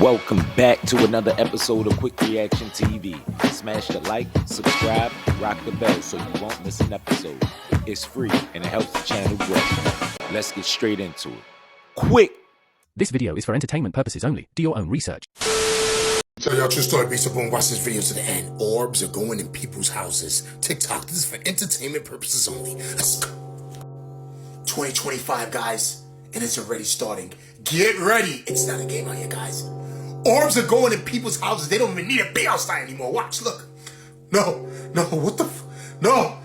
Welcome back to another episode of Quik Reaction TV. Smash the like, subscribe, rock the bell so you won't miss an episode. It's free and it helps the channel grow. Let's get straight into it. Quik! This video is for entertainment purposes only. Do your own research. So y'all, true story, based upon watch this video to the end. Orbs are going in people's houses. TikTok, this is for entertainment purposes only. Let's go. 2025, guys, and it's already starting. Get ready. It's not a game out here, guys. Orbs are going in people's houses. They don't even need to be outside anymore. Watch, look. No, what the No.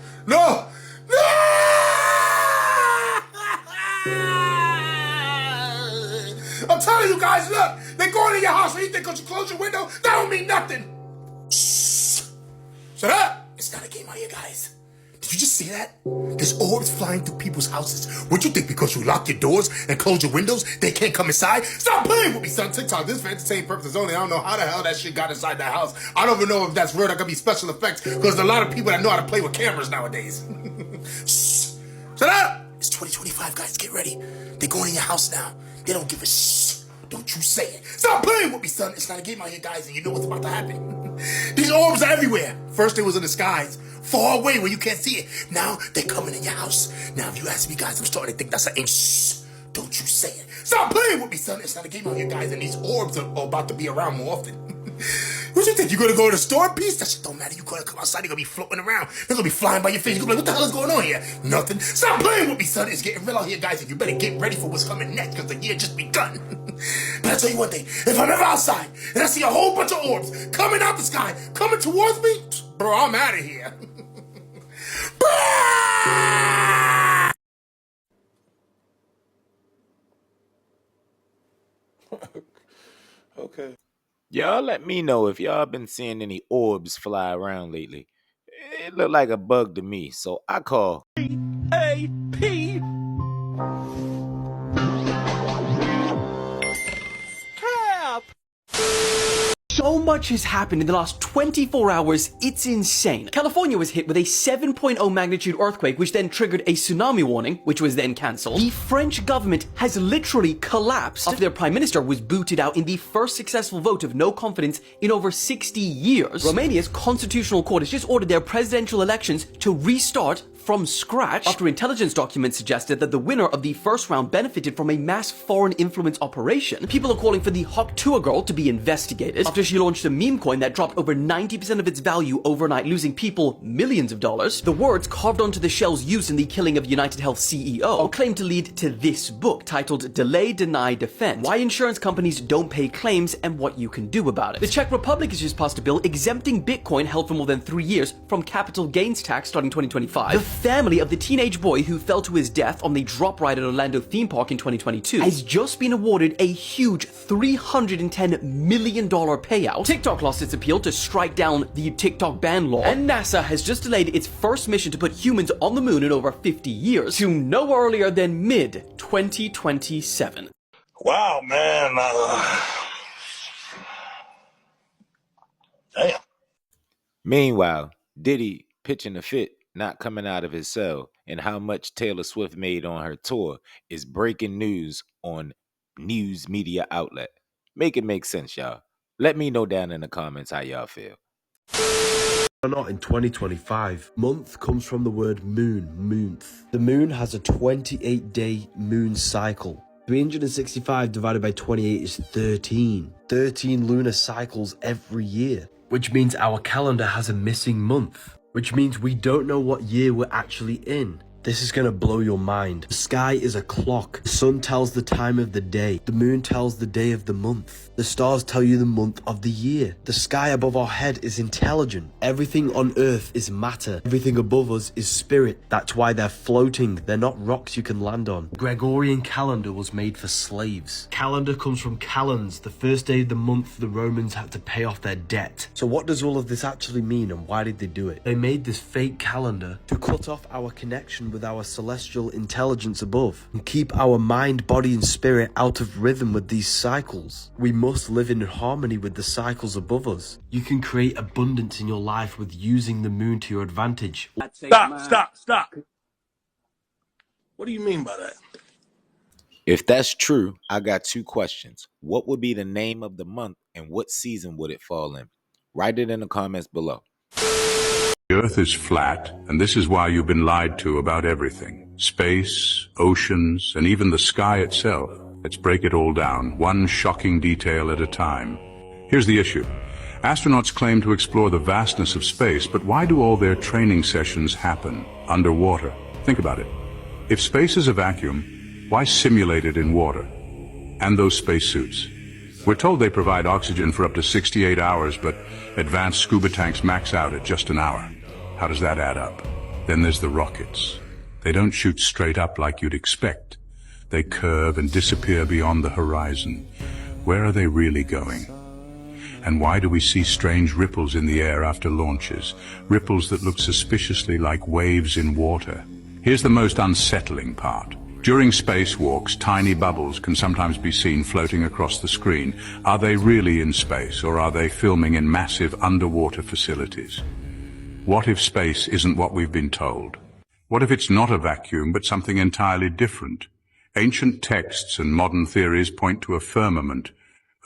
I'm telling you guys, look. They're going in your house. What do you think? Because you close your window? That don't mean nothing. Shut up. It's not a game out here, guys. Did you just see that? There's orbs flying through people's houses. What you think, because you lock your doors and close your windows, they can't come inside? Stop playing with me, son. TikTok, this is for entertainment purposes only. I don't know how the hell that shit got inside that house. I don't even know if that's real. That could be special effects, because there's a lot of people that know how to play with cameras nowadays. Shut up! It's 2025, guys. Get ready. They're going in your house now. They don't give a shh. Don't you say it. Stop playing with me, son. It's not a game out here, guys, and you know what's about to happen. These orbs are everywhere. First, they was in the skies, far away where you can't see it. Now, they're coming in your house. Now, if you ask me, guys, I'm starting to think that's an shh. Don't you say it. Stop playing with me, son. It's not a game out here, guys, and these orbs are about to be around more often. What you think? You gonna go to the store, piece? That shit don't matter. You gonna come outside, you're gonna be floating around. They're gonna be flying by your face. You're gonna be like, what the hell is going on here? Nothing. Stop playing with me, son. It's getting real out here, guys, and you better get ready for what's coming next, because the year just begun. But I'll tell you one thing. If I'm ever outside and I see a whole bunch of orbs coming out the sky, coming towards me, bro, I'm out of here. Okay. Y'all let me know if y'all been seeing any orbs fly around lately. It looked like a bug to me, so I call A.P. Cap. So much has happened in the last 24 hours, it's insane. California was hit with a 7.0 magnitude earthquake, which then triggered a tsunami warning, which was then cancelled. The French government has literally collapsed after their prime minister was booted out in the first successful vote of no confidence in over 60 years. Romania's constitutional court has just ordered their presidential elections to restart from scratch after intelligence documents suggested that the winner of the first round benefited from a mass foreign influence operation. People are calling for the Hawk girl to be investigated after she launched a meme coin that dropped over 90% of its value overnight, losing people millions of dollars. The words carved onto the shells used in the killing of United Health CEO are claimed to lead to this book titled Delay, Deny, Defend: Why Insurance Companies Don't Pay Claims and What You Can Do About It. The Czech Republic has just passed a bill exempting Bitcoin held for more than 3 years from capital gains tax starting 2025. The family of the teenage boy who fell to his death on the drop ride at Orlando theme park in 2022 has just been awarded a huge $310 million payout. TikTok lost its appeal to strike down the TikTok ban law, and NASA has just delayed its first mission to put humans on the moon in over 50 years to no earlier than mid-2027. Wow, man. Damn. Meanwhile, Diddy pitching a fit, not coming out of his cell, and how much Taylor Swift made on her tour is breaking news on news media outlet. Make it make sense, y'all. Let me know down in the comments how y'all feel. Or not in 2025. Month comes from the word moon, moonth. The moon has a 28-day moon cycle. 365 divided by 28 is 13. 13 lunar cycles every year, which means our calendar has a missing month, which means we don't know what year we're actually in. This is gonna blow your mind. The sky is a clock. The sun tells the time of the day. The moon tells the day of the month. The stars tell you the month of the year. The sky above our head is intelligent. Everything on earth is matter. Everything above us is spirit. That's why they're floating. They're not rocks you can land on. Gregorian calendar was made for slaves. Calendar comes from calends, the first day of the month the Romans had to pay off their debt. So what does all of this actually mean, and why did they do it? They made this fake calendar to cut off our connection with our celestial intelligence above and keep our mind, body and spirit out of rhythm with these cycles. We must live in harmony with the cycles above us. You can create abundance in your life with using the moon to your advantage. Stop. What do you mean by that? If that's true, I got two questions. What would be the name of the month and what season would it fall in? Write it in the comments below. The Earth is flat, and this is why you've been lied to about everything. Space, oceans, and even the sky itself. Let's break it all down, one shocking detail at a time. Here's the issue. Astronauts claim to explore the vastness of space, but why do all their training sessions happen underwater? Think about it. If space is a vacuum, why simulate it in water? And those spacesuits. We're told they provide oxygen for up to 68 hours, but advanced scuba tanks max out at just an hour. How does that add up? Then there's the rockets. They don't shoot straight up like you'd expect. They curve and disappear beyond the horizon. Where are they really going? And why do we see strange ripples in the air after launches? Ripples that look suspiciously like waves in water. Here's the most unsettling part. During spacewalks, tiny bubbles can sometimes be seen floating across the screen. Are they really in space, or are they filming in massive underwater facilities? What if space isn't what we've been told? What if it's not a vacuum, but something entirely different? Ancient texts and modern theories point to a firmament,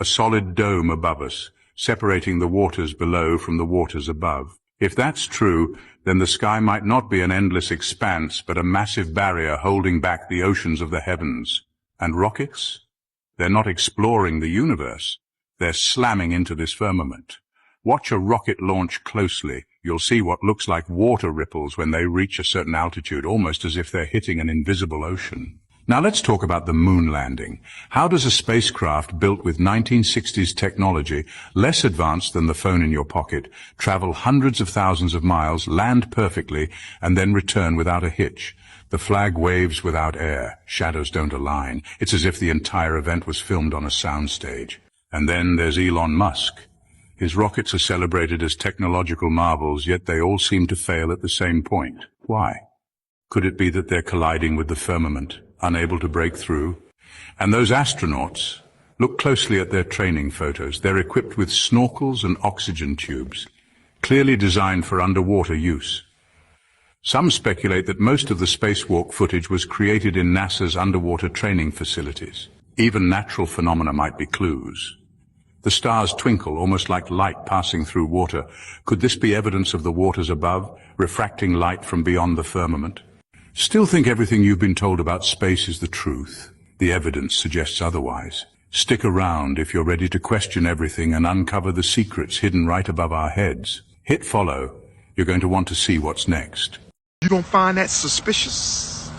a solid dome above us, separating the waters below from the waters above. If that's true, then the sky might not be an endless expanse, but a massive barrier holding back the oceans of the heavens. And rockets? They're not exploring the universe. They're slamming into this firmament. Watch a rocket launch closely. You'll see what looks like water ripples when they reach a certain altitude, almost as if they're hitting an invisible ocean. Now let's talk about the moon landing. How does a spacecraft built with 1960s technology, less advanced than the phone in your pocket, travel hundreds of thousands of miles, land perfectly, and then return without a hitch? The flag waves without air. Shadows don't align. It's as if the entire event was filmed on a soundstage. And then there's Elon Musk. His rockets are celebrated as technological marvels, yet they all seem to fail at the same point. Why? Could it be that they're colliding with the firmament, unable to break through? And those astronauts, look closely at their training photos. They're equipped with snorkels and oxygen tubes, clearly designed for underwater use. Some speculate that most of the spacewalk footage was created in NASA's underwater training facilities. Even natural phenomena might be clues. The stars twinkle, almost like light passing through water. Could this be evidence of the waters above, refracting light from beyond the firmament? Still think everything you've been told about space is the truth? The evidence suggests otherwise. Stick around if you're ready to question everything and uncover the secrets hidden right above our heads. Hit follow. You're going to want to see what's next. You don't find that suspicious?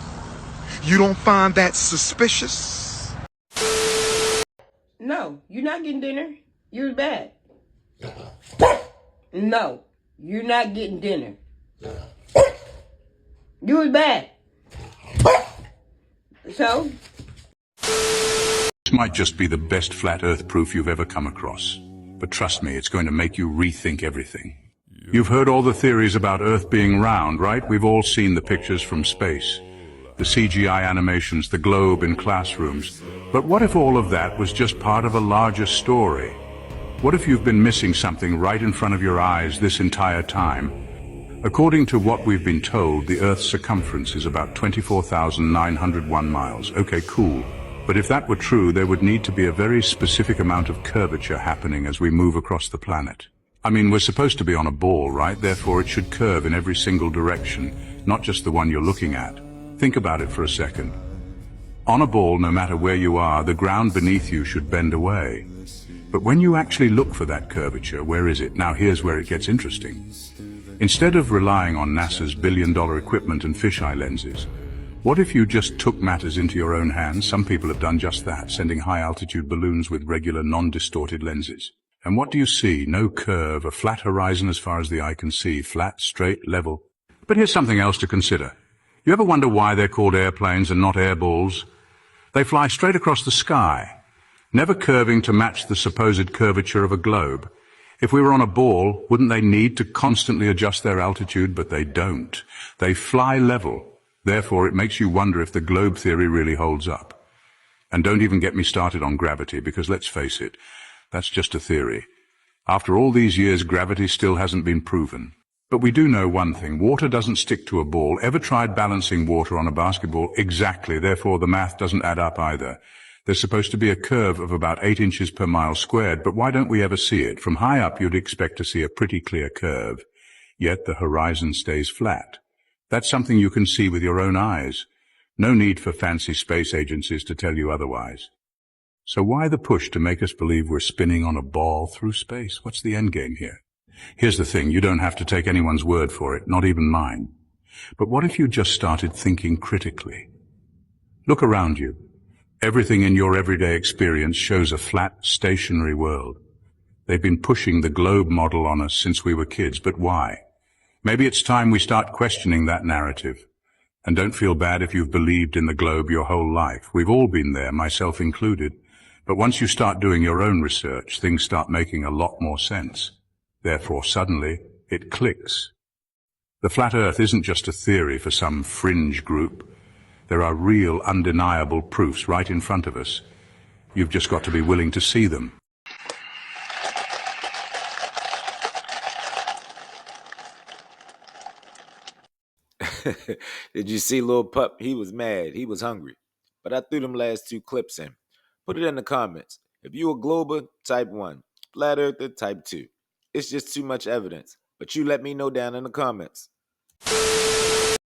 You don't find that suspicious? No, you're not getting dinner. You're bad. No, you're not getting dinner. You was bad. So? This might just be the best flat earth proof you've ever come across. But trust me, it's going to make you rethink everything. You've heard all the theories about Earth being round, right? We've all seen the pictures from space. The CGI animations, the globe in classrooms. But what if all of that was just part of a larger story? What if you've been missing something right in front of your eyes this entire time? According to what we've been told, the Earth's circumference is about 24,901 miles. Okay, cool. But if that were true, there would need to be a very specific amount of curvature happening as we move across the planet. I mean, we're supposed to be on a ball, right? Therefore, it should curve in every single direction, not just the one you're looking at. Think about it for a second. On a ball, no matter where you are, the ground beneath you should bend away. But when you actually look for that curvature, where is it? Now here's where it gets interesting. Instead of relying on NASA's billion-dollar equipment and fisheye lenses, what if you just took matters into your own hands? Some people have done just that, sending high-altitude balloons with regular, non-distorted lenses. And what do you see? No curve, a flat horizon as far as the eye can see, flat, straight, level. But here's something else to consider. You ever wonder why they're called airplanes and not airballs? They fly straight across the sky, never curving to match the supposed curvature of a globe. If we were on a ball, wouldn't they need to constantly adjust their altitude? But they don't. They fly level. Therefore, it makes you wonder if the globe theory really holds up. And don't even get me started on gravity, because let's face it, that's just a theory. After all these years, gravity still hasn't been proven. But we do know one thing. Water doesn't stick to a ball. Ever tried balancing water on a basketball? Exactly. Therefore, the math doesn't add up either. There's supposed to be a curve of about 8 inches per mile squared, but why don't we ever see it? From high up, you'd expect to see a pretty clear curve. Yet the horizon stays flat. That's something you can see with your own eyes. No need for fancy space agencies to tell you otherwise. So why the push to make us believe we're spinning on a ball through space? What's the end game here? Here's the thing, you don't have to take anyone's word for it, not even mine. But what if you just started thinking critically? Look around you. Everything in your everyday experience shows a flat, stationary world. They've been pushing the globe model on us since we were kids, but why? Maybe it's time we start questioning that narrative. And don't feel bad if you've believed in the globe your whole life. We've all been there, myself included. But once you start doing your own research, things start making a lot more sense. Therefore, suddenly, it clicks. The flat earth isn't just a theory for some fringe group. There are real, undeniable proofs right in front of us. You've just got to be willing to see them. Did you see Lil Pup? He was mad. He was hungry. But I threw them last 2 clips in. Put it in the comments. If you a glober, type 1. Flat earther, type 2. It's just too much evidence. But you let me know down in the comments.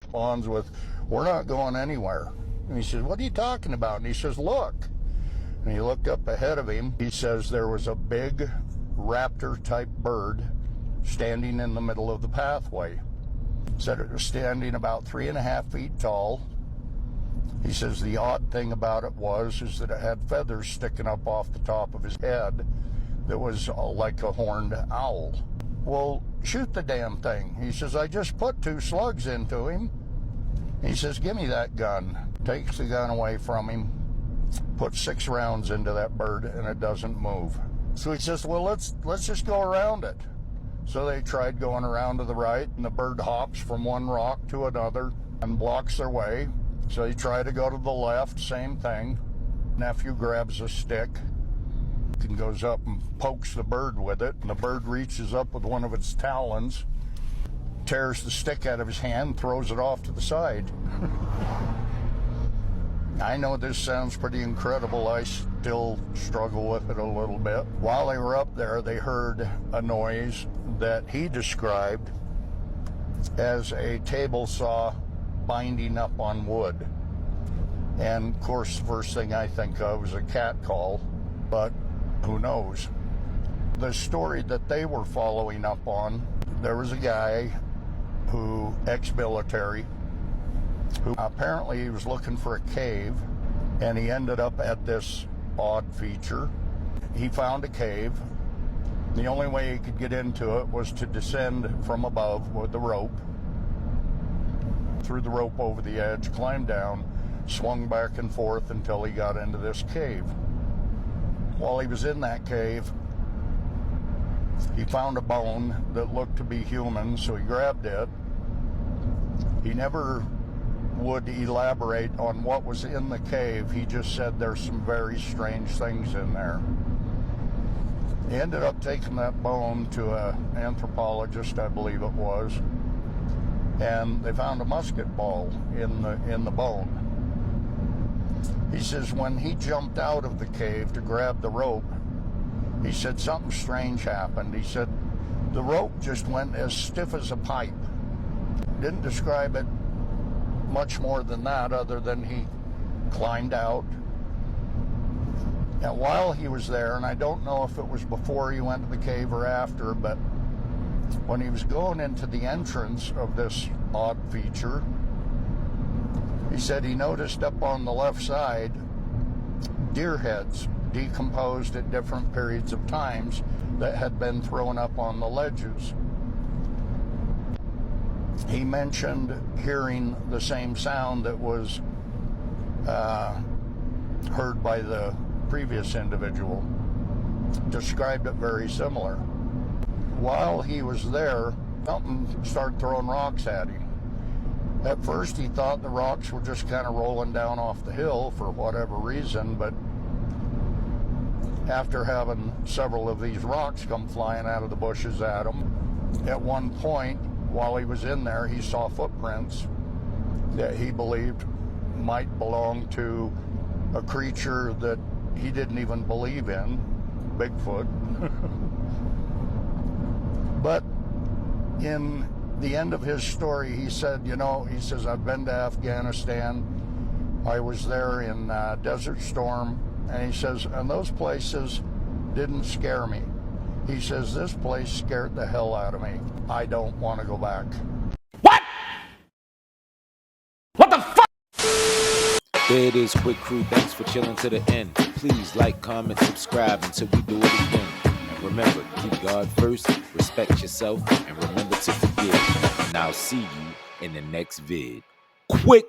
Responds with, "We're not going anywhere." And he says, "What are you talking about?" And he says, "Look." And he looked up ahead of him. He says there was a big raptor-type bird standing in the middle of the pathway. He said it was standing about 3.5 feet tall. He says the odd thing about it is that it had feathers sticking up off the top of his head that was like a horned owl. "Well, shoot the damn thing." He says, "I just put 2 slugs into him." He says, "Give me that gun." Takes the gun away from him, puts 6 rounds into that bird, and it doesn't move. So he says, "Well, let's just go around it." So they tried going around to the right, and the bird hops from one rock to another and blocks their way. So they try to go to the left, same thing. Nephew grabs a stick and goes up and pokes the bird with it, and the bird reaches up with one of its talons, tears the stick out of his hand, throws it off to the side. I know this sounds pretty incredible. I still struggle with it a little bit. While they were up there, they heard a noise that he described as a table saw binding up on wood. And of course, the first thing I think of is a cat call, but who knows? The story that they were following up on, there was a guy who, ex-military, who apparently he was looking for a cave, and he ended up at this odd feature. He found a cave. The only way he could get into it was to descend from above with the rope, threw the rope over the edge, climbed down, swung back and forth until he got into this cave. While he was in that cave, he found a bone that looked to be human, so he grabbed it. He never would elaborate on what was in the cave. He just said there's some very strange things in there. He ended up taking that bone to an anthropologist, I believe it was, and they found a musket ball in the bone. He says when he jumped out of the cave to grab the rope, he said something strange happened. He said the rope just went as stiff as a pipe. Didn't describe it much more than that, other than he climbed out. And while he was there, and I don't know if it was before he went to the cave or after, but when he was going into the entrance of this odd feature, he said he noticed up on the left side deer heads decomposed at different periods of times that had been thrown up on the ledges. He mentioned hearing the same sound that was heard by the previous individual. Described it very similar. While he was there, something started throwing rocks at him. At first he thought the rocks were just kind of rolling down off the hill for whatever reason, but after having several of these rocks come flying out of the bushes at him, at one point while he was in there, he saw footprints that he believed might belong to a creature that he didn't even believe in, Bigfoot. But in the end of his story, he said, you know, he says, I've been to Afghanistan. I was there in Desert Storm. And he says, and those places didn't scare me. He says, this place scared the hell out of me. I don't want to go back. There it is, Quik Crew. Thanks for chilling to the end. Please like, comment, subscribe until we do it again. And remember, keep God first, respect yourself, and remember to forgive. And I'll see you in the next vid. Quik